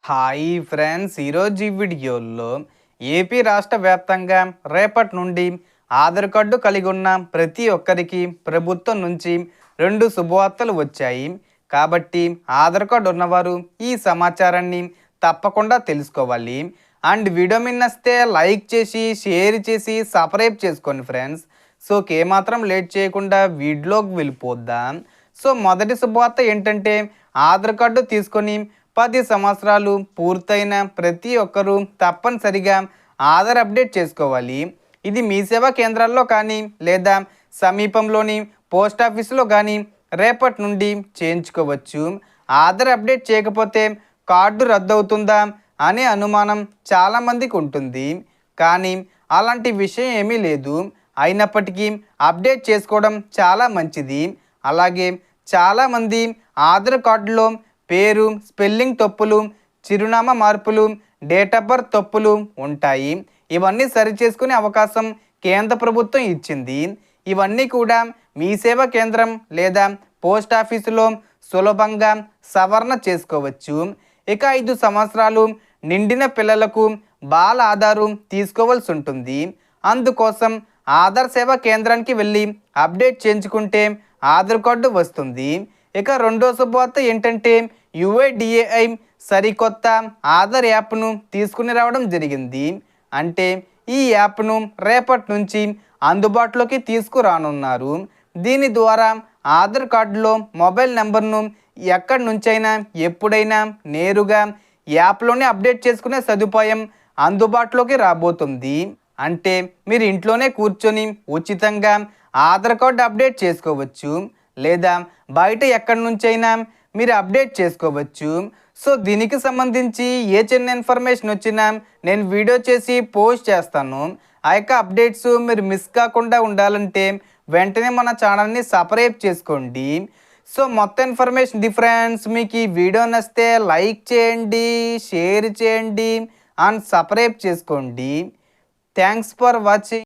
Hi friends, ఈరోజు ఈ వీడియోలో ఏపీ రాష్ట్ర వ్యాప్తంగా రేపటి నుండి ఆధార్ కార్డు కలిగి ఉన్న ప్రతి ఒక్కరికి ప్రభుత్వం నుంచి 2 శుభవార్తలు వచ్చాయి. కాబట్టి ఆధార్ కార్డు ఉన్నవారు ఈ సమాచారాన్ని తప్పకుండా తెలుసుకోవాలి. అండ్ వీడియో మిన్నస్తే లైక్ చేసి షేర్ చేసి సబ్స్క్రైబ్ చేసుకోండి ఫ్రెండ్స్. సో ఏమాత్రం లేట్ చేయకుండా వీడియోకి వెళ్ళిపోద్దాం. సో మొదటి శుభవార్త ఏంటంటే, ఆధార్ కార్డు తీసుకొని 10 సంవత్సరాలు పూర్తయిన ప్రతి ఒక్కరూ తప్పనిసరిగా ఆధార్ అప్డేట్ చేసుకోవాలి. ఇది మీ సేవా కేంద్రాల్లో కానీ లేదా సమీపంలోని పోస్ట్ ఆఫీసులో కానీ రేపటి నుండి చేయించుకోవచ్చు. ఆధార్ అప్డేట్ చేయకపోతే కార్డు రద్దవుతుందా అనే అనుమానం చాలామందికి ఉంటుంది. కానీ అలాంటి విషయం ఏమీ లేదు. అయినప్పటికీ అప్డేట్ చేసుకోవడం చాలా మంచిది. అలాగే చాలామంది ఆధార్ కార్డులో పేరు, స్పెల్లింగ్ తప్పులు, చిరునామా మార్పులు, డేట్ ఆఫ్ బర్త్ తప్పులు ఉంటాయి. ఇవన్నీ సరిచేసుకునే అవకాశం కేంద్ర ప్రభుత్వం ఇచ్చింది. ఇవన్నీ కూడా మీ సేవా కేంద్రం లేదా పోస్ట్ ఆఫీసులో సులభంగా సవరణ చేసుకోవచ్చు. ఇక 5 సంవత్సరాలు నిండిన పిల్లలకు బాల ఆధారు తీసుకోవాల్సి ఉంటుంది. అందుకోసం ఆధార్ సేవా కేంద్రానికి వెళ్ళి అప్డేట్ చేయించుకుంటే ఆధార్ కార్డు వస్తుంది. ఇక రెండో శుభవార్త ఏంటంటే, యుఐడిఏఐ సరికొత్త ఆధార్ యాప్ను తీసుకుని రావడం జరిగింది. అంటే ఈ యాప్ను రేపటి నుంచి అందుబాటులోకి తీసుకురానున్నారు. దీని ద్వారా ఆధార్ కార్డులో మొబైల్ నెంబర్ను ఎక్కడి నుంచైనా ఎప్పుడైనా నేరుగా యాప్లోనే అప్డేట్ చేసుకునే సదుపాయం అందుబాటులోకి రాబోతుంది. అంటే మీరు ఇంట్లోనే కూర్చొని ఉచితంగా ఆధార్ కార్డు అప్డేట్ చేసుకోవచ్చు, లేదా బయట ఎక్కడి నుంచైనా మీరు అప్డేట్ చేసుకోవచ్చు. సో దీనికి సంబంధించి ఏ చిన్న ఇన్ఫర్మేషన్ వచ్చినా నేను వీడియో చేసి పోస్ట్ చేస్తాను. ఆ యొక్క అప్డేట్స్ మీరు మిస్ కాకుండా ఉండాలంటే వెంటనే మన ఛానల్ని సబ్స్క్రైబ్ చేసుకోండి. సో మొత్తం ఇన్ఫర్మేషన్ డిఫరెన్స్ మీకు ఈ వీడియో నచ్చితే లైక్ చేయండి, షేర్ చేయండి అండ్ సబ్స్క్రైబ్ చేసుకోండి. Thanks for watching.